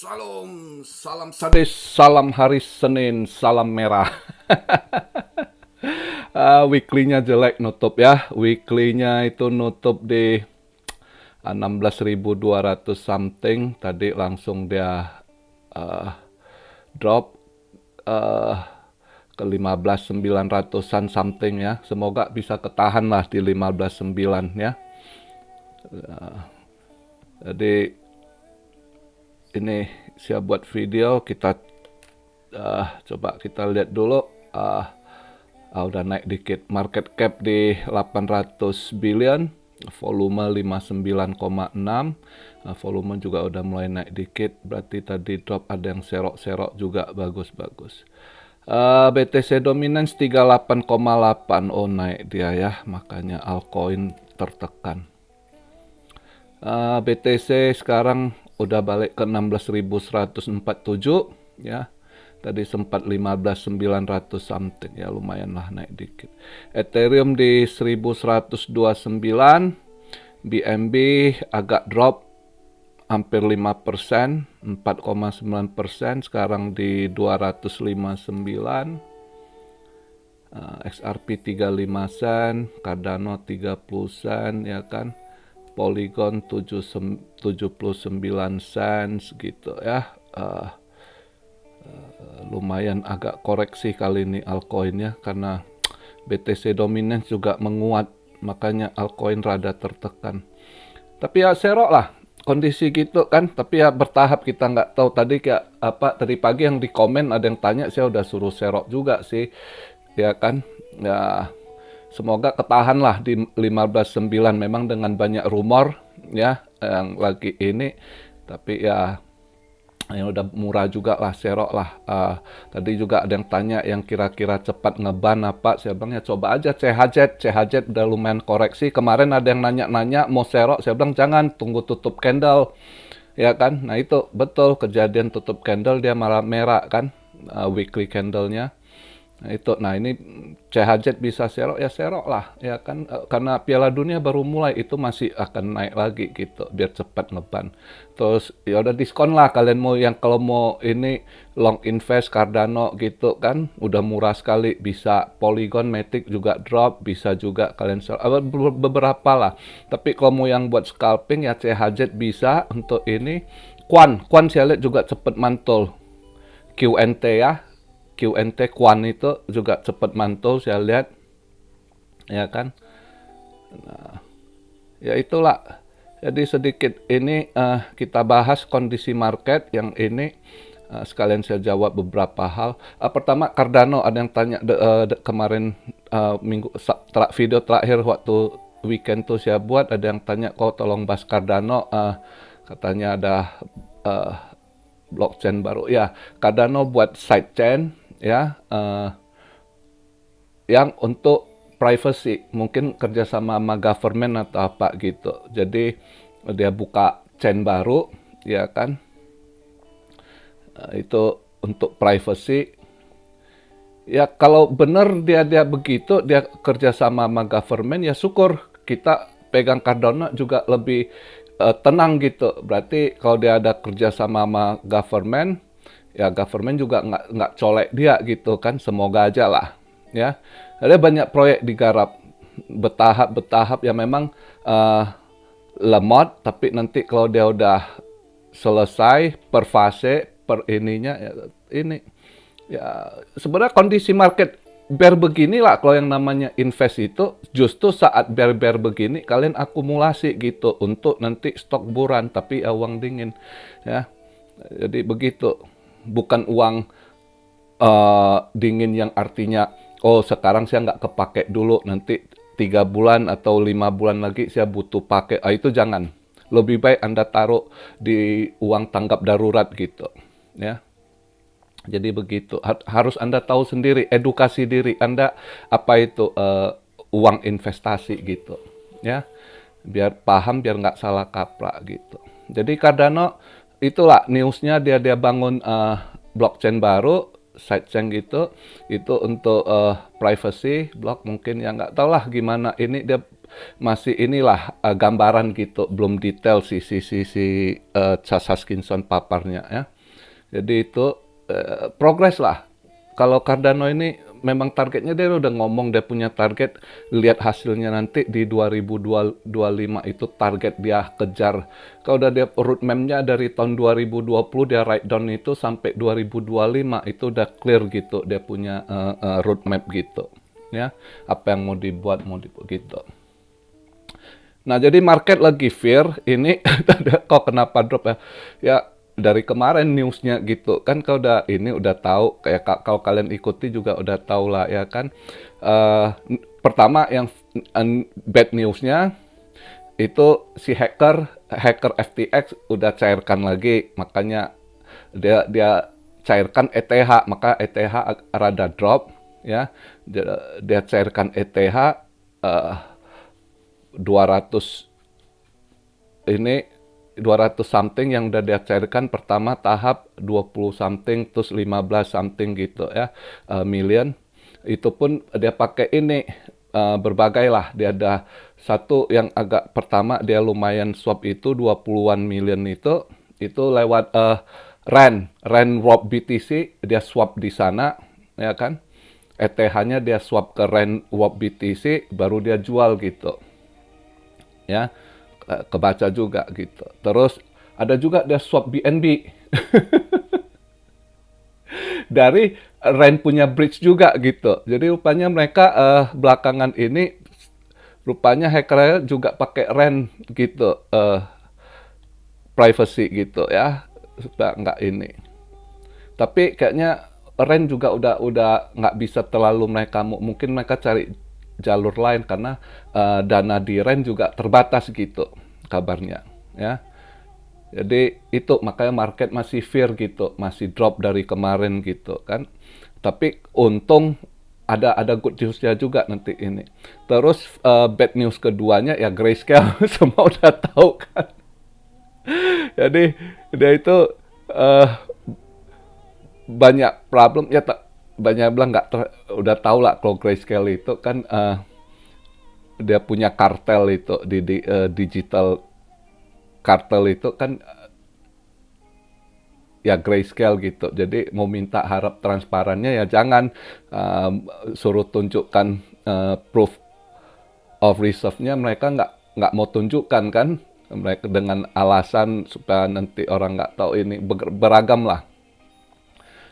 Salam, salam sadis, salam hari Senin, salam merah. Weekly-nya jelek nutup ya. Weekly-nya itu nutup di 16.200 something. Tadi langsung dia uh, drop uh, ke 15.900-an something ya. Semoga bisa ketahan lah di 15.900 ya. Jadi ini saya buat video, kita coba kita lihat dulu. Udah naik dikit, market cap di 800 billion, volume 59,6, volume juga udah mulai naik dikit, berarti tadi drop ada yang serok-serok juga, bagus-bagus. BTC dominance 38,8, oh naik dia ya, makanya altcoin tertekan. BTC sekarang udah balik ke 16.147 ya. Tadi sempat 15.900 something ya, lumayan lah naik dikit. Ethereum di 1129, BNB agak drop hampir 5%, 4,9%, sekarang di 259. XRP 35 sen, Cardano 30 sen ya kan. Polygon 79 sen gitu ya. Lumayan agak koreksi kali ini altcoinnya karena BTC dominance juga menguat, makanya altcoin rada tertekan. Tapi ya serok lah kondisi gitu kan, tapi ya bertahap, kita nggak tahu. Tadi kayak apa, tadi pagi yang di komen ada yang tanya, saya udah suruh serok juga sih ya kan. Ya semoga ketahan lah di 15.900, memang dengan banyak rumor ya yang lagi ini, tapi ya yang udah murah juga lah, serok lah. Tadi juga ada yang tanya yang kira-kira cepat ngeban apa, saya bilang ya coba aja CHZ udah lumayan koreksi. Kemarin ada yang nanya-nanya mau serok, saya bilang jangan, tunggu tutup candle ya kan. Nah itu betul kejadian, tutup candle dia malah merah kan, weekly candlenya. Nah itu, nah ini CHZ bisa serok ya serok lah ya kan, karena Piala Dunia baru mulai, itu masih akan naik lagi gitu biar cepat ngeban. Terus ya udah diskon lah kalian mau, yang kalau mau ini long invest Cardano gitu kan, udah murah sekali, bisa. Polygon, Matic juga drop, bisa juga kalian serok, beberapa lah. Tapi kalau mau yang buat scalping ya CHZ bisa untuk ini. Quan saya lihat juga cepet mantul. QNT ya, QNT Quan itu juga cepat mantul saya lihat ya kan. Nah, ya itulah, jadi sedikit ini kita bahas kondisi market yang ini, sekalian saya jawab beberapa hal. Pertama Cardano, ada yang tanya kemarin minggu video terakhir waktu weekend tuh saya buat, ada yang tanya kok tolong bahas Cardano, katanya ada blockchain baru ya. Cardano buat sidechain ya, yang untuk privacy, mungkin kerjasama sama government atau apa gitu. Jadi dia buka chain baru ya kan, itu untuk privacy ya. Kalau benar dia begitu, dia kerjasama sama government ya syukur, kita pegang Cardano juga lebih tenang gitu. Berarti kalau dia ada kerjasama sama government ya, government juga nggak colek dia gitu kan, semoga aja lah ya. Ada banyak proyek digarap bertahap ya, memang lemot, tapi nanti kalau dia udah selesai per fase per ininya ya, ini ya sebenarnya kondisi market bear begini lah. Kalau yang namanya invest itu justru saat bear begini kalian akumulasi gitu untuk nanti stok buran, tapi ya uang dingin ya. Jadi begitu, bukan uang dingin yang artinya oh sekarang saya nggak kepake dulu, nanti 3 bulan atau 5 bulan lagi saya butuh pakai. Itu jangan. Lebih baik Anda taruh di uang tanggap darurat gitu ya. Jadi begitu, harus Anda tahu sendiri, edukasi diri Anda apa itu uang investasi gitu ya, biar paham, biar nggak salah kaprah gitu. Jadi Cardano itulah newsnya, dia bangun blockchain baru, sidechain gitu, itu untuk privacy block, mungkin ya nggak tahu lah gimana ini. Dia masih inilah gambaran gitu, belum detail Charles Hoskinson paparnya ya. Jadi itu progres lah. Kalau Cardano ini memang targetnya, dia udah ngomong dia punya target, lihat hasilnya nanti di 2025 itu target dia kejar. Kalau udah dia roadmap-nya dari tahun 2020 dia write down itu sampai 2025 itu udah clear gitu, dia punya roadmap gitu ya, apa yang mau dibuat gitu. Nah, jadi market lagi fear ini. Kok kenapa drop ya? Ya dari kemarin newsnya gitu kan, kalau udah tahu, kayak kalau kalian ikuti juga udah tahu lah ya kan. Pertama yang bad newsnya itu si hacker FTX udah cairkan lagi, makanya dia cairkan ETH, maka ETH rada drop ya. Dia cairkan ETH 200 ini 200 something yang udah dia cairkan pertama tahap, 20 something terus 15 something gitu ya, million. Itu pun dia pakai ini berbagai lah. Dia ada satu yang agak pertama dia lumayan swap itu 20-an million itu lewat RAN Rob BTC, dia swap di sana ya kan. ETH-nya dia swap ke RAN Rob BTC, baru dia jual gitu ya, kebaca juga gitu. Terus ada juga dia swap BNB dari RAN punya bridge juga gitu. Jadi rupanya mereka belakangan ini rupanya hacker juga pakai RAN gitu, privacy gitu ya, supaya nggak ini. Tapi kayaknya RAN juga udah nggak bisa terlalu, mereka mungkin mereka cari jalur lain karena dana di RAN juga terbatas gitu kabarnya ya. Jadi itu makanya market masih fear gitu, masih drop dari kemarin gitu kan. Tapi untung ada good newsnya juga nanti ini. Terus bad news keduanya ya Grayscale. Semua udah tahu kan. Jadi dia itu banyak problem ya, banyak bilang udah tahu lah kalau Grayscale itu kan dia punya kartel itu di digital kartel itu kan ya Grayscale gitu. Jadi mau minta harap transparannya ya jangan suruh tunjukkan proof of reserve-nya, mereka nggak mau tunjukkan kan, mereka dengan alasan supaya nanti orang nggak tahu, ini beragam lah.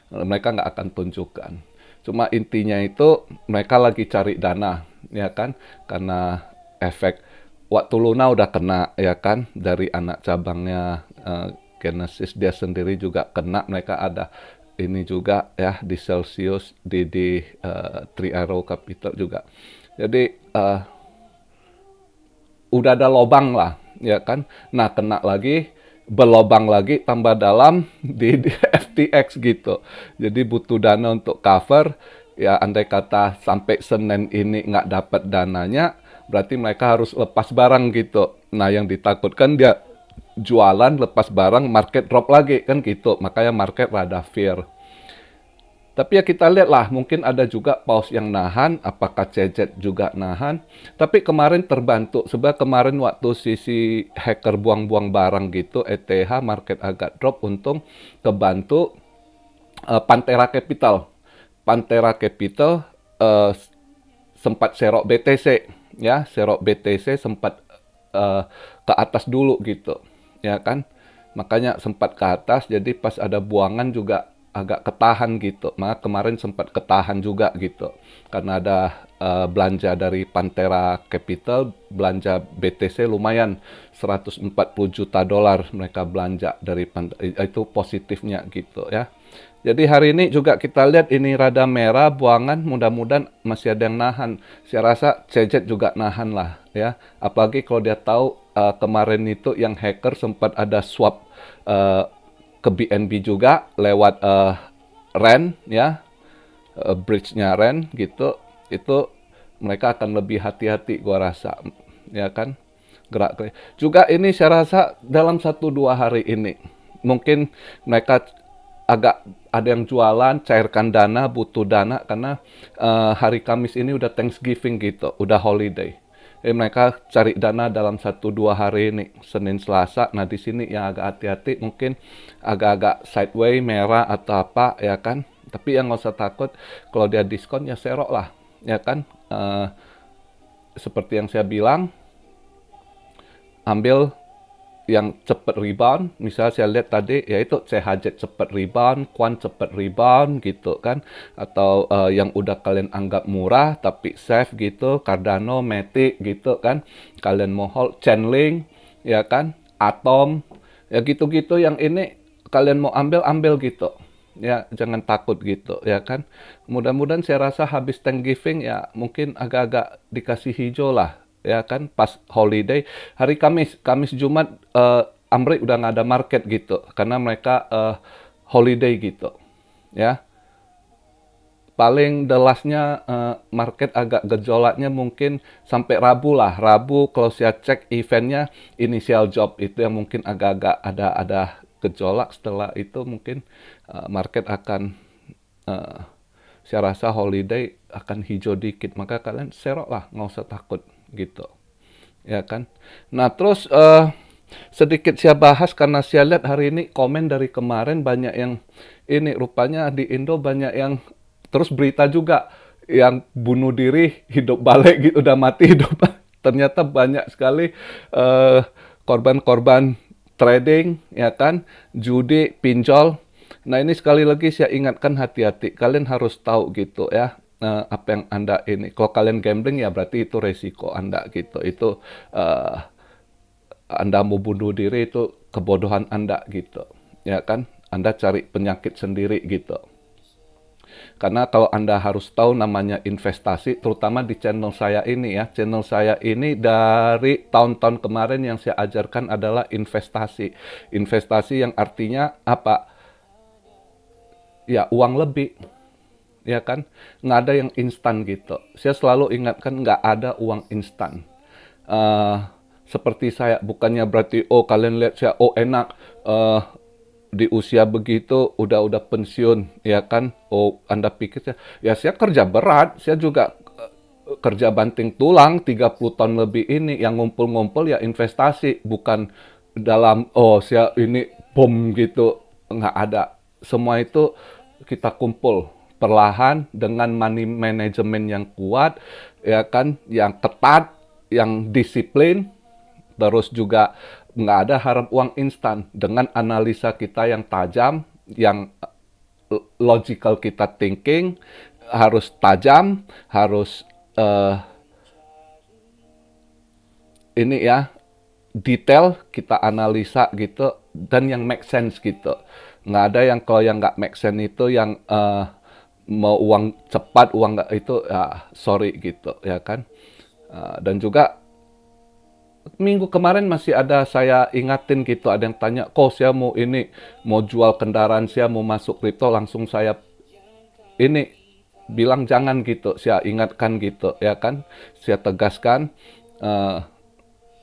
Mereka nggak akan tunjukkan. Cuma intinya itu mereka lagi cari dana, ya kan? Karena efek waktu Luna udah kena, ya kan? Dari anak cabangnya Genesis, dia sendiri juga kena. Mereka ada ini juga ya di Celsius, di Three Arrow Capital juga. Jadi udah ada lobang lah, ya kan? Nah, kena lagi, berlobang lagi, tambah dalam di FTX gitu. Jadi butuh dana untuk cover. Ya andai kata sampai Senin ini nggak dapat dananya, berarti mereka harus lepas barang gitu. Nah yang ditakutkan dia jualan, lepas barang, market drop lagi kan gitu. Makanya market rada fear. Tapi ya kita lihat lah, mungkin ada juga pause yang nahan, apakah CZ juga nahan. Tapi kemarin terbantu, sebab kemarin waktu sisi hacker buang-buang barang gitu, ETH market agak drop, untung kebantu Pantera Capital. Pantera Capital sempat serok BTC, ya, serok BTC sempat ke atas dulu gitu, ya kan. Makanya sempat ke atas, jadi pas ada buangan juga agak ketahan gitu. Maka kemarin sempat ketahan juga gitu. Karena ada belanja dari Pantera Capital, belanja BTC lumayan $140 juta mereka belanja dari itu positifnya gitu ya. Jadi hari ini juga kita lihat ini rada merah buangan, mudah-mudahan masih ada yang nahan. Saya rasa CZ juga nahan lah ya. Apalagi kalau dia tahu kemarin itu yang hacker sempat ada swap ke BNB juga lewat RAN ya, bridge-nya RAN gitu. Itu mereka akan lebih hati-hati gua rasa ya kan, gerak juga ini. Saya rasa dalam 1-2 hari ini mungkin mereka agak ada yang jualan, cairkan dana, butuh dana karena hari Kamis ini udah Thanksgiving gitu, udah holiday. Mereka cari dana dalam 1-2 hari ini, Senin Selasa. Nah, di sini yang agak hati-hati mungkin agak-agak sideways merah atau apa ya kan. Tapi yang nggak usah takut kalau dia diskon ya serok lah ya kan. Seperti yang saya bilang, ambil yang cepat rebound. Misal saya lihat tadi yaitu CHZ cepat rebound, Quant cepat rebound gitu kan, atau yang udah kalian anggap murah tapi safe gitu, Cardano, Matic gitu kan, kalian mau hold, Chainlink ya kan, Atom ya gitu-gitu, yang ini kalian mau ambil gitu ya, jangan takut gitu ya kan. Mudah-mudahan saya rasa habis Thanksgiving ya mungkin agak-agak dikasih hijau lah ya kan, pas holiday hari Kamis Jumat, Amrik udah nggak ada market gitu karena mereka holiday gitu ya. Paling the last-nya market agak gejolaknya mungkin sampai Rabu lah. Rabu kalau saya cek eventnya initial job itu yang mungkin agak-agak ada gejolak. Setelah itu mungkin market akan saya rasa holiday akan hijau dikit. Maka kalian serok lah, nggak usah takut gitu ya kan. Nah terus sedikit saya bahas karena saya lihat hari ini komen dari kemarin banyak yang ini, rupanya di Indo banyak yang terus berita juga yang bunuh diri hidup balik gitu, udah mati hidup. Ternyata banyak sekali korban-korban trading ya kan, judi, pinjol. Nah ini sekali lagi saya ingatkan, hati-hati, kalian harus tahu gitu ya. Apa yang Anda ini, kalau kalian gambling ya berarti itu resiko Anda gitu. Itu Anda mau bunuh diri itu kebodohan Anda gitu ya kan. Anda cari penyakit sendiri gitu. Karena kalau Anda harus tahu namanya investasi, terutama di channel saya ini ya. Channel saya ini dari tahun-tahun kemarin yang saya ajarkan adalah investasi. Investasi yang artinya apa? Ya uang lebih. Ya kan? Nggak ada yang instan gitu. Saya selalu ingatkan nggak ada uang instan. Seperti saya, bukannya berarti, oh kalian lihat saya, oh enak, di usia begitu udah pensiun ya kan, oh Anda pikir saya kerja berat, saya juga kerja banting tulang 30 tahun lebih ini, yang ngumpul-ngumpul ya investasi, bukan dalam oh saya ini bom gitu, nggak ada. Semua itu kita kumpul perlahan dengan money management yang kuat ya kan, yang ketat, yang disiplin. Terus juga nggak ada harap uang instan. Dengan analisa kita yang tajam, yang logical kita thinking, harus tajam, harus ini ya, detail kita analisa gitu, dan yang make sense gitu. Nggak ada yang, kalau yang nggak make sense itu yang mau uang cepat, uang nggak itu, ya sorry gitu ya kan. Dan juga minggu kemarin masih ada saya ingatin gitu, ada yang tanya, kok saya mau ini, mau jual kendaraan saya, mau masuk kripto, langsung saya ini bilang jangan gitu, saya ingatkan gitu ya kan, saya tegaskan,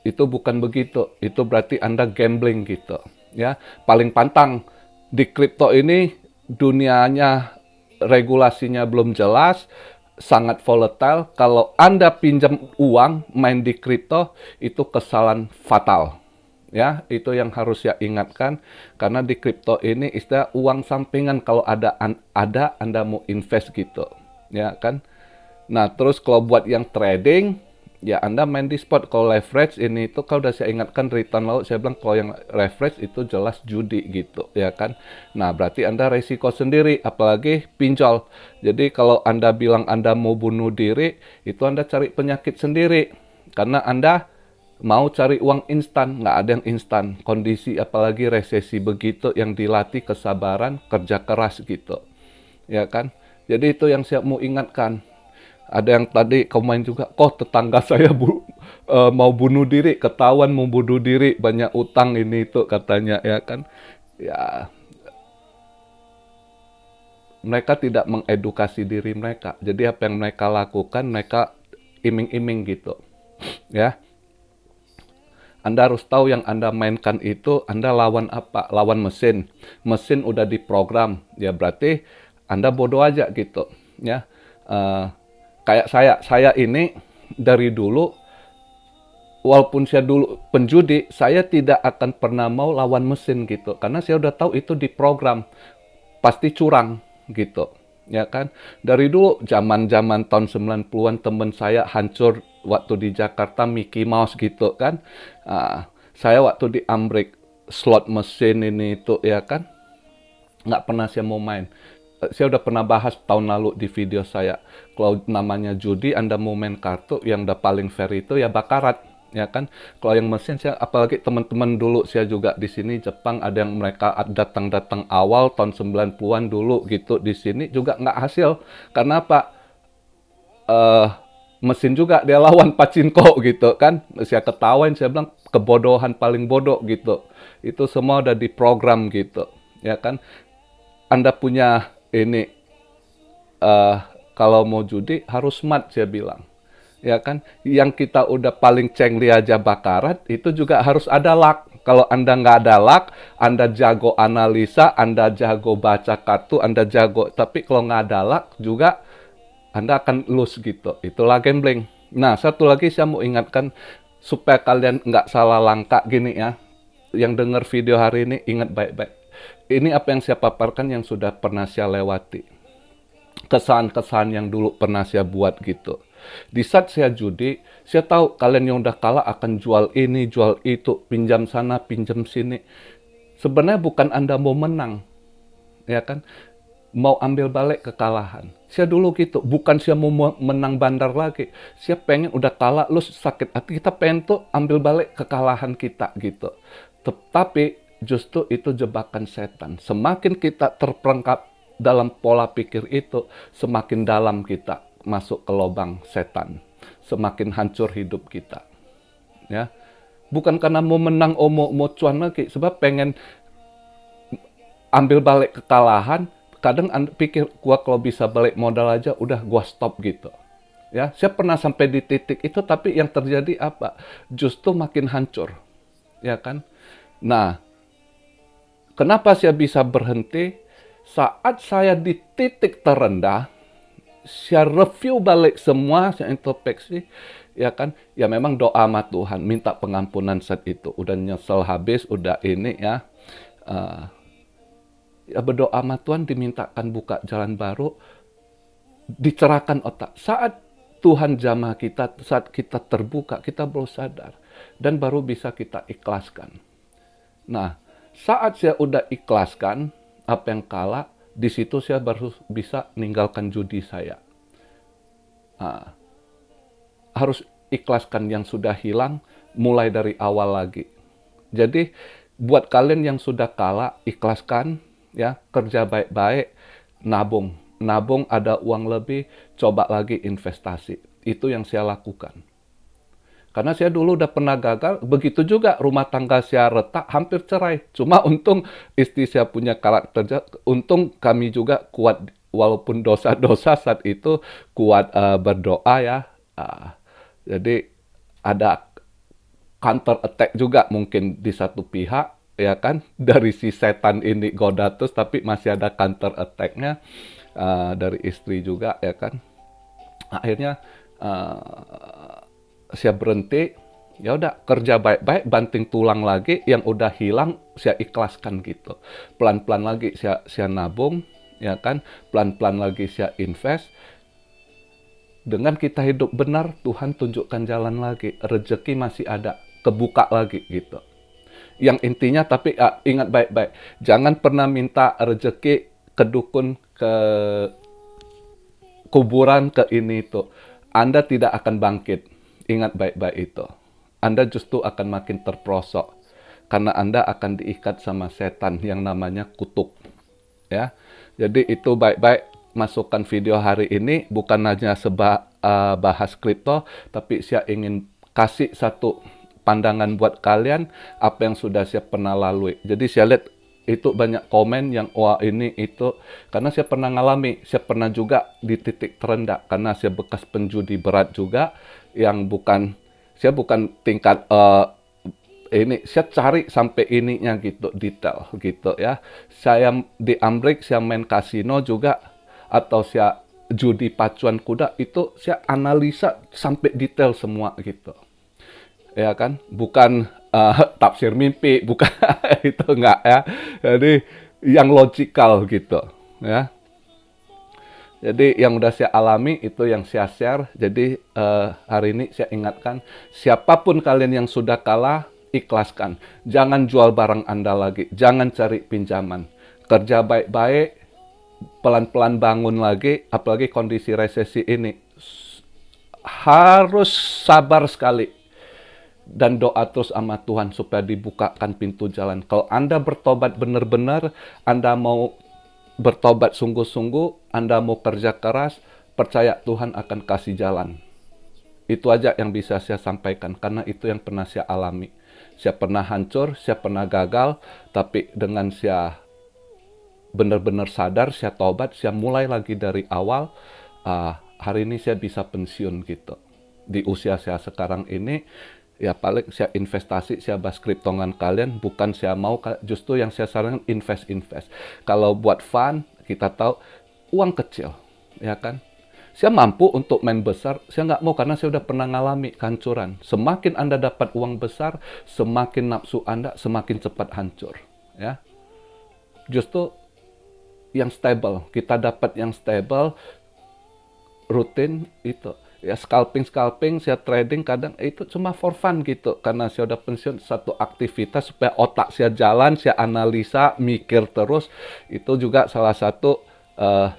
itu bukan begitu, itu berarti Anda gambling gitu ya. Paling pantang di kripto ini, dunianya regulasinya belum jelas, sangat volatile. Kalau Anda pinjam uang main di kripto, itu kesalahan fatal. Ya, itu yang harus saya ingatkan, karena di kripto ini istilah uang sampingan kalau ada Anda mau invest gitu. Ya kan? Nah, terus kalau buat yang trading, ya Anda main di spot. Kalau leverage ini itu, kalau udah saya ingatkan return laut, saya bilang kalau yang leverage itu jelas judi gitu ya kan. Nah berarti Anda resiko sendiri, apalagi pinjol. Jadi kalau Anda bilang Anda mau bunuh diri, itu Anda cari penyakit sendiri, karena Anda mau cari uang instan. Nggak ada yang instan. Kondisi apalagi resesi begitu, yang dilatih kesabaran, kerja keras gitu ya kan. Jadi itu yang saya mau ingatkan. Ada yang tadi komen juga, kok tetangga saya mau bunuh diri, ketahuan mau bunuh diri, banyak utang ini itu katanya ya kan. Ya, mereka tidak mengedukasi diri mereka. Jadi apa yang mereka lakukan, mereka iming-iming gitu. Ya. Anda harus tahu yang Anda mainkan itu, Anda lawan apa? Lawan mesin. Mesin udah diprogram, ya berarti Anda bodoh aja gitu. Ya. Kayak saya ini dari dulu walaupun saya dulu penjudi, saya tidak akan pernah mau lawan mesin gitu. Karena saya udah tahu itu diprogram, pasti curang gitu. Ya kan? Dari dulu zaman-zaman tahun 90-an temen saya hancur waktu di Jakarta Mickey Mouse gitu kan. Saya waktu di Amrik slot mesin ini itu ya kan, nggak pernah saya mau main. Saya udah pernah bahas tahun lalu di video saya. Kalau namanya judi, Anda mau main kartu, yang udah paling fair itu ya bakarat, ya kan? Kalau yang mesin, saya apalagi teman-teman dulu saya juga di sini Jepang, ada yang mereka datang-datang awal tahun 90-an dulu gitu di sini juga nggak hasil. Karena apa? eh Mesin juga dia lawan pachinko gitu kan. Saya ketawain, saya bilang kebodohan paling bodoh gitu. Itu semua udah diprogram gitu, ya kan? Anda punya ini, eh kalau mau judi harus smart, saya bilang. Ya kan? Yang kita udah paling cengli aja bakarat, itu juga harus ada luck. Kalau Anda nggak ada luck, Anda jago analisa, Anda jago baca kartu, Anda jago. Tapi kalau nggak ada luck juga, Anda akan lose gitu. Itulah gambling. Nah, satu lagi saya mau ingatkan, supaya kalian nggak salah langkah gini ya. Yang dengar video hari ini, ingat baik-baik. Ini apa yang saya paparkan yang sudah pernah saya lewati. Kesan-kesan yang dulu pernah saya buat gitu. Di saat saya judi, saya tahu kalian yang udah kalah akan jual ini, jual itu, pinjam sana, pinjam sini. Sebenarnya bukan Anda mau menang, ya kan? Mau ambil balik kekalahan. Saya dulu gitu, bukan saya mau menang bandar lagi. Saya pengen udah kalah, lu sakit hati, kita pengen tuh ambil balik kekalahan kita gitu. Tetapi justru itu jebakan setan. Semakin kita terperangkap dalam pola pikir itu, semakin dalam kita masuk ke lubang setan. Semakin hancur hidup kita. Ya, bukan karena mau menang, mau cuan lagi, sebab pengen ambil balik kekalahan. Kadang Anda pikir, gua kalau bisa balik modal aja, udah gua stop gitu. Ya, saya pernah sampai di titik itu, tapi yang terjadi apa? Justru makin hancur, ya kan? Nah, kenapa saya bisa berhenti? Saat saya di titik terendah, saya review balik semua, saya introspeksi, ya kan? Ya memang doa sama Tuhan, minta pengampunan saat itu. Udah nyesel habis, udah ini ya. Ya berdoa sama Tuhan, dimintakan buka jalan baru, dicerahkan otak. Saat Tuhan jamah kita, saat kita terbuka, kita baru sadar. Dan baru bisa kita ikhlaskan. Nah, saat saya udah ikhlaskan apa yang kalah, di situ saya baru bisa meninggalkan judi saya. Harus ikhlaskan yang sudah hilang, mulai dari awal lagi. Jadi, buat kalian yang sudah kalah, ikhlaskan, ya, kerja baik-baik, nabung. Nabung, ada uang lebih, coba lagi investasi. Itu yang saya lakukan. Karena saya dulu udah pernah gagal, begitu juga rumah tangga saya retak, hampir cerai. Cuma untung istri saya punya karakter, untung kami juga kuat, walaupun dosa-dosa saat itu, kuat berdoa ya. Jadi ada counter attack juga mungkin di satu pihak, ya kan, dari si setan ini goda terus, tapi masih ada counter attack-nya dari istri juga, ya kan. Akhirnya saya berhenti, ya udah kerja baik-baik, banting tulang lagi, yang udah hilang saya ikhlaskan gitu. Pelan-pelan lagi saya nabung, ya kan, pelan-pelan lagi saya invest. Dengan kita hidup benar, Tuhan tunjukkan jalan lagi, rezeki masih ada, kebuka lagi gitu. Yang intinya, tapi ingat baik-baik, jangan pernah minta rezeki ke dukun, ke kuburan, ke ini itu. Anda tidak akan bangkit. Ingat baik-baik itu. Anda justru akan makin terperosok. Karena Anda akan diikat sama setan yang namanya kutuk. Ya, jadi itu baik-baik masukkan video hari ini. Bukan hanya bahas kripto, tapi saya ingin kasih satu pandangan buat kalian apa yang sudah saya pernah lalui. Jadi saya lihat itu banyak komen yang wah ini itu, karena saya pernah ngalami, saya pernah juga di titik terendah karena saya bekas penjudi berat juga, yang saya bukan tingkat ini, saya cari sampai ininya gitu, detail gitu ya. Saya di Amrik, saya main kasino juga, atau saya judi pacuan kuda, itu saya analisa sampai detail semua gitu. ya kan? Bukan tafsir mimpi, bukan itu enggak ya. Jadi yang logikal gitu, ya. Jadi yang udah saya alami itu yang saya share. Jadi hari ini saya ingatkan, siapapun kalian yang sudah kalah, ikhlaskan. Jangan jual barang Anda lagi, jangan cari pinjaman. Kerja baik-baik, pelan-pelan bangun lagi, apalagi kondisi resesi ini. Harus sabar sekali dan doa terus sama Tuhan supaya dibukakan pintu jalan. Kalau Anda bertobat benar-benar, Anda mau bertobat sungguh-sungguh, Anda mau kerja keras, percaya Tuhan akan kasih jalan. Itu aja yang bisa saya sampaikan, karena itu yang pernah saya alami. Saya pernah hancur, saya pernah gagal, tapi dengan saya benar-benar sadar, saya tobat, saya mulai lagi dari awal, hari ini saya bisa pensiun gitu. Di usia saya sekarang ini, ya paling saya investasi, saya bahas kriptongan kalian, bukan saya mau, justru yang saya sarankan invest. Kalau buat fun, kita tahu uang kecil, ya kan? Saya mampu untuk main besar, saya nggak mau karena saya udah pernah ngalami kehancuran. Semakin Anda dapat uang besar, semakin nafsu Anda semakin cepat hancur. Ya, justru yang stable, kita dapat yang stable, rutin itu. Ya scalping, saya trading kadang itu cuma for fun gitu. Karena saya udah pensiun, satu aktivitas supaya otak saya jalan, saya analisa, mikir terus. Itu juga salah satu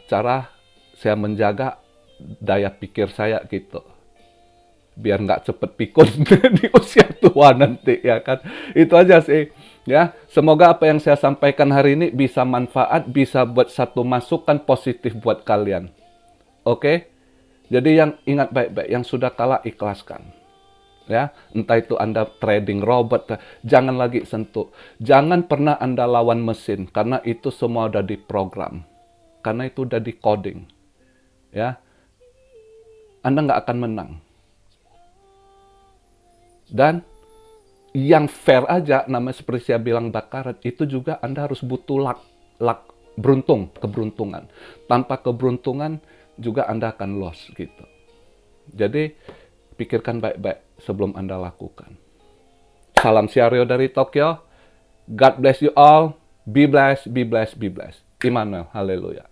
cara saya menjaga daya pikir saya gitu. Biar nggak cepet pikun di usia tua nanti ya kan. Itu aja sih. Ya, semoga apa yang saya sampaikan hari ini bisa manfaat, bisa buat satu masukan positif buat kalian. Oke? Jadi yang ingat baik-baik, yang sudah kalah ikhlaskan. Ya, entah itu Anda trading robot, jangan lagi sentuh. Jangan pernah Anda lawan mesin, karena itu semua udah diprogram. Karena itu udah di coding. Ya, Anda nggak akan menang. Dan yang fair aja, namanya seperti saya bilang bakarat, itu juga Anda harus butuh keberuntungan. Tanpa keberuntungan, juga Anda akan loss gitu. Jadi, pikirkan baik-baik sebelum Anda lakukan. Salam Siario dari Tokyo. God bless you all. Be blessed, be blessed, be blessed. Immanuel, haleluya.